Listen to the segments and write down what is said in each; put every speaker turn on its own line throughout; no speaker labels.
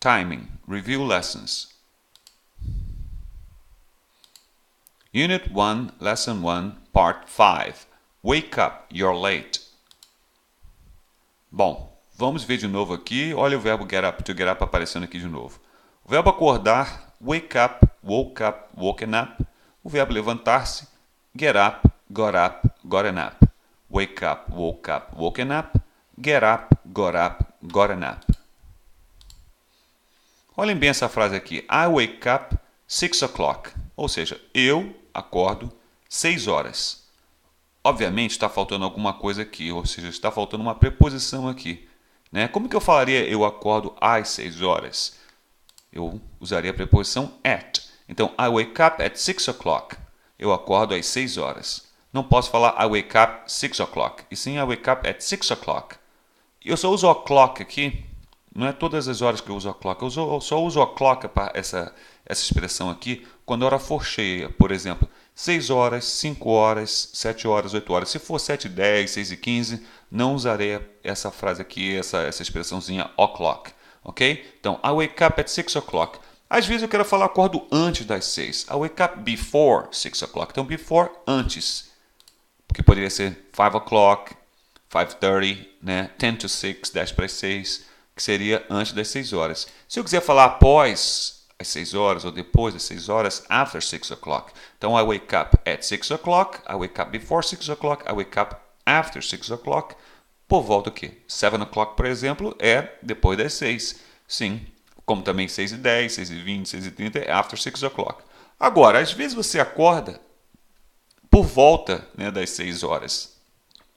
Timing. Review lessons. Unit 1, Lesson 1, Part 5. Wake up, you're late. Bom, vamos ver de novo aqui. Olha o verbo get up, to get up aparecendo aqui de novo. O verbo acordar, wake up, woke up, woken up. O verbo levantar-se, get up, got up. Wake up, woken up. Get up, gotten up. Olhem bem essa frase aqui. I wake up 6 o'clock. Ou seja, eu acordo 6 horas. Obviamente está faltando alguma coisa aqui, ou seja, está faltando uma preposição aqui. Né? Como que eu falaria eu acordo às 6 horas? Eu usaria a preposição at. Então, I wake up at 6 o'clock. Eu acordo às 6 horas. Não posso falar I wake up 6 o'clock. E sim, I wake up at 6 o'clock. Eu só uso o'clock aqui. Não é todas as horas que eu uso o'clock. Eu só uso o'clock para essa expressão aqui quando a hora for cheia. Por exemplo, 6 horas, 5 horas, 7 horas, 8 horas. Se for 7h10, 6h15, não usarei essa frase aqui, essa expressãozinha o'clock. Ok? Então, I wake up at 6 o'clock. Às vezes eu quero falar acordo antes das 6. I wake up before 6 o'clock. Então, before, antes. Porque poderia ser 5 o'clock, 5:30, né? 10 to 6, 10 para as 6, que seria antes das 6 horas. Se eu quiser falar após as 6 horas ou depois das 6 horas, after 6 o'clock. Então, I wake up at 6 o'clock, I wake up before 6 o'clock, I wake up after 6 o'clock. Por volta o quê? 7 o'clock, por exemplo, é depois das 6. Sim, como também 6h10, 6h20, 6h30 é after 6 o'clock. Agora, às vezes você acorda por volta, né, das 6 horas.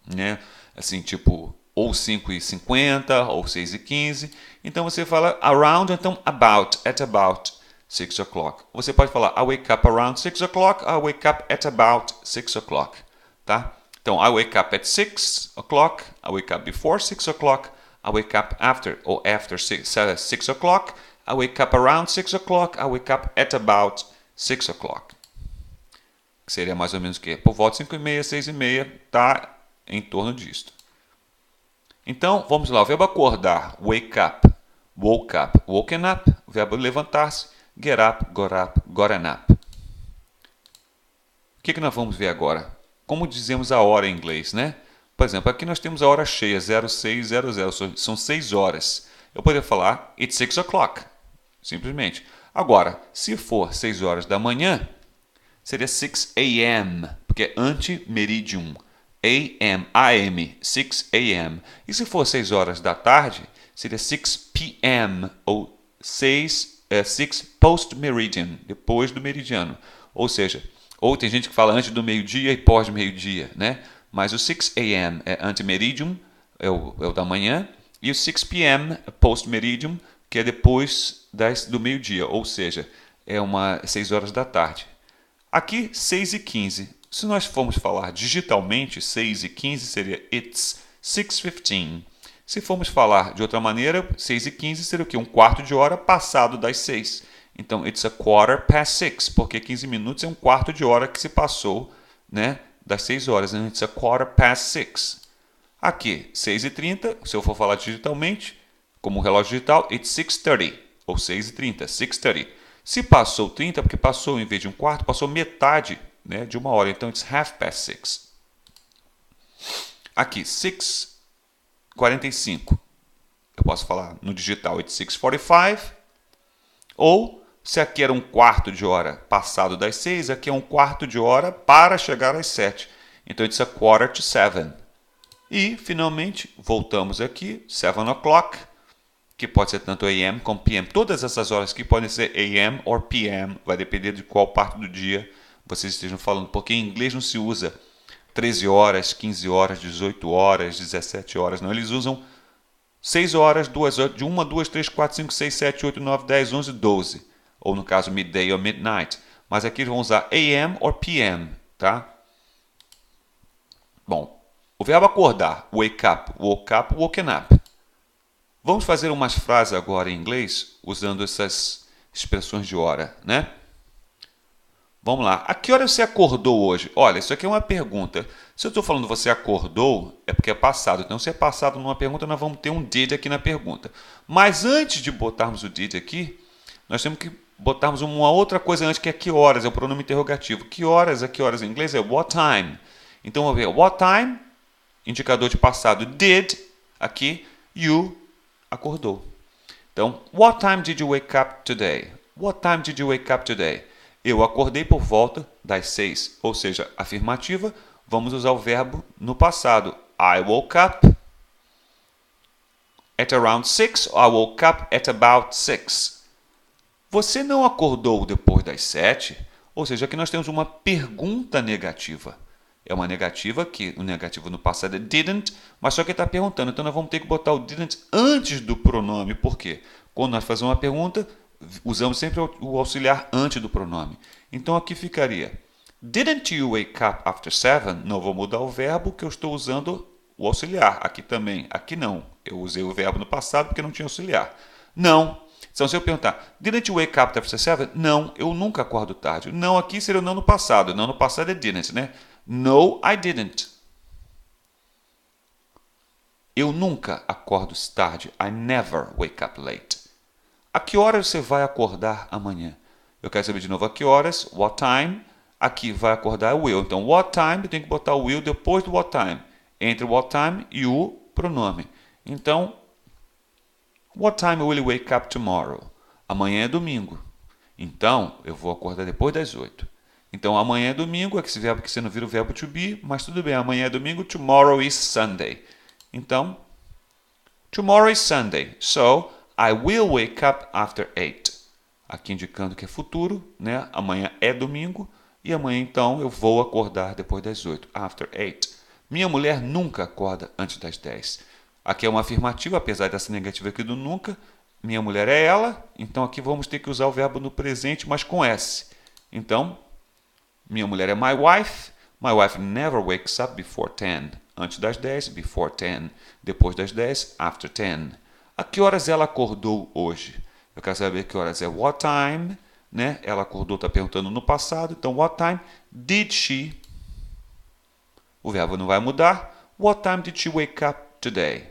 Né? Assim, tipo, ou 5h50, ou 6h15. Então, você fala around, então about, at about 6 o'clock. Você pode falar I wake up around 6 o'clock, I wake up at about 6 o'clock. Tá? Então, I wake up at 6 o'clock, I wake up before 6 o'clock, I wake up after, ou after 6 o'clock, I wake up around 6 o'clock, I wake up at about 6 o'clock. Que seria mais ou menos o quê? Por volta de 5h30, 6h30, tá em torno disto. Então, vamos lá. O verbo acordar, wake up, woke up, woken up. O verbo levantar-se, get up, gotten up. O que nós vamos ver agora? Como dizemos a hora em inglês, né? Por exemplo, aqui nós temos a hora cheia, 0600, são 6 horas. Eu poderia falar, it's 6 o'clock, simplesmente. Agora, se for 6 horas da manhã, seria 6 a.m., porque é ante-meridium. AM, 6 a.m. E se for 6 horas da tarde, seria 6 p.m. ou 6 post-meridian, depois do meridiano. Ou seja, ou tem gente que fala antes do meio-dia e pós-meio-dia, né? Mas o 6 a.m. é ante-meridium, é o da manhã, e o 6 p.m. é post-meridium, que é depois do meio-dia, ou seja, é 6 horas da tarde. Aqui, 6h15. Se nós formos falar digitalmente, 6h15 seria it's 6:15. Se formos falar de outra maneira, 6h15 seria o quê? Um quarto de hora passado das 6. Então, it's a quarter past 6, porque 15 minutos é um quarto de hora que se passou, né, das 6 horas. Então, it's a quarter past 6. Aqui, 6h30, se eu for falar digitalmente, como relógio digital, it's 6:30, ou 6h30, 6:30. Se passou 30, porque passou, em vez de um quarto, passou metade, né, de uma hora. Então, it's half past 6. Aqui, 6:45. Eu posso falar no digital, it's 6:45. Ou, se aqui era um quarto de hora passado das 6, aqui é um quarto de hora para chegar às 7. Então, it's a quarter to 7. E, finalmente, voltamos aqui, 7 o'clock, que pode ser tanto AM como PM. Todas essas horas aqui podem ser AM ou PM, vai depender de qual parte do dia vocês estejam falando, porque em inglês não se usa 13 horas, 15 horas, 18 horas, 17 horas, não. Eles usam 6 horas, 2 horas, de 1, 2, 3, 4, 5, 6, 7, 8, 9, 10, 11, 12. Ou no caso, midday ou midnight. Mas aqui eles vão usar AM ou PM, tá? Bom, o verbo acordar, wake up, woken up. Vamos fazer umas frases agora em inglês, usando essas expressões de hora, né? Vamos lá. A que hora você acordou hoje? Olha, isso aqui é uma pergunta. Se eu estou falando você acordou, é porque é passado. Então, se é passado numa pergunta, nós vamos ter um did aqui na pergunta. Mas antes de botarmos o did aqui, nós temos que botarmos uma outra coisa antes, que é que horas, é o pronome interrogativo. Que horas em inglês é what time. Então, vamos ver. What time, indicador de passado, did, aqui, you, acordou. Então, what time did you wake up today? What time did you wake up today? Eu acordei por volta das 6, ou seja, afirmativa, vamos usar o verbo no passado. I woke up at around 6, I woke up at about 6. Você não acordou depois das 7? Ou seja, aqui nós temos uma pergunta negativa. É uma negativa que o negativo no passado é didn't, mas só que está perguntando. Então nós vamos ter que botar o didn't antes do pronome. Por quê? Quando nós fazemos uma pergunta, usamos sempre o auxiliar antes do pronome. Então aqui ficaria: Didn't you wake up after 7? Não vou mudar o verbo que eu estou usando o auxiliar. Aqui também. Aqui não. Eu usei o verbo no passado porque não tinha auxiliar. Não. Então se eu perguntar, Didn't you wake up after 7? Não, eu nunca acordo tarde. Não aqui seria o não no passado. Não no passado é didn't, né? No, I didn't. Eu nunca acordo tarde. I never wake up late. A que horas você vai acordar amanhã? Eu quero saber de novo a que horas, what time. Aqui vai acordar o will. Então, what time, eu tenho que botar o will depois do what time. Entre o what time e o pronome. Então, what time will you wake up tomorrow? Amanhã é domingo. Então, eu vou acordar depois das 8. Então, amanhã é domingo, esse verbo que você não vira o verbo to be, mas tudo bem, amanhã é domingo, tomorrow is Sunday. Então, tomorrow is Sunday, so I will wake up after 8. Aqui indicando que é futuro, né? Amanhã é domingo e amanhã então eu vou acordar depois das 8, after 8. Minha mulher nunca acorda antes das 10. Aqui é uma afirmativa, apesar dessa negativa aqui do nunca. Minha mulher é ela, então aqui vamos ter que usar o verbo no presente, mas com S. Então, minha mulher é my wife. My wife never wakes up before 10. Antes das 10, before 10. Depois das 10, after 10. A que horas ela acordou hoje? Eu quero saber que horas é what time, né? Ela acordou, está perguntando no passado. Então, what time did she? O verbo não vai mudar. What time did she wake up today?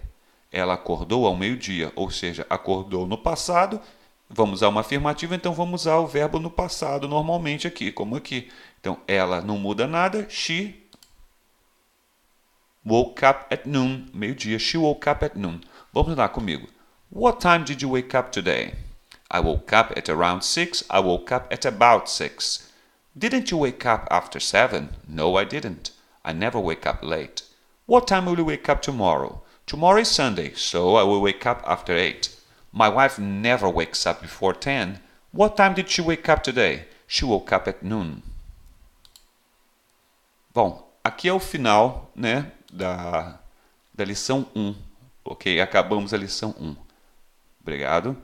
Ela acordou ao meio-dia, ou seja, acordou no passado. Vamos usar uma afirmativa, então vamos usar o verbo no passado normalmente aqui, como aqui. Então, ela não muda nada. She woke up at noon. Meio-dia. She woke up at noon. Vamos lá comigo. What time did you wake up today? I woke up at around 6. I woke up at about 6. Didn't you wake up after 7? No, I didn't. I never wake up late. What time will you wake up tomorrow? Tomorrow is Sunday, so I will wake up after 8. My wife never wakes up before 10. What time did she wake up today? She woke up at noon. Bom, aqui é o final, né, da lição 1. Ok? Acabamos a lição 1. Obrigado.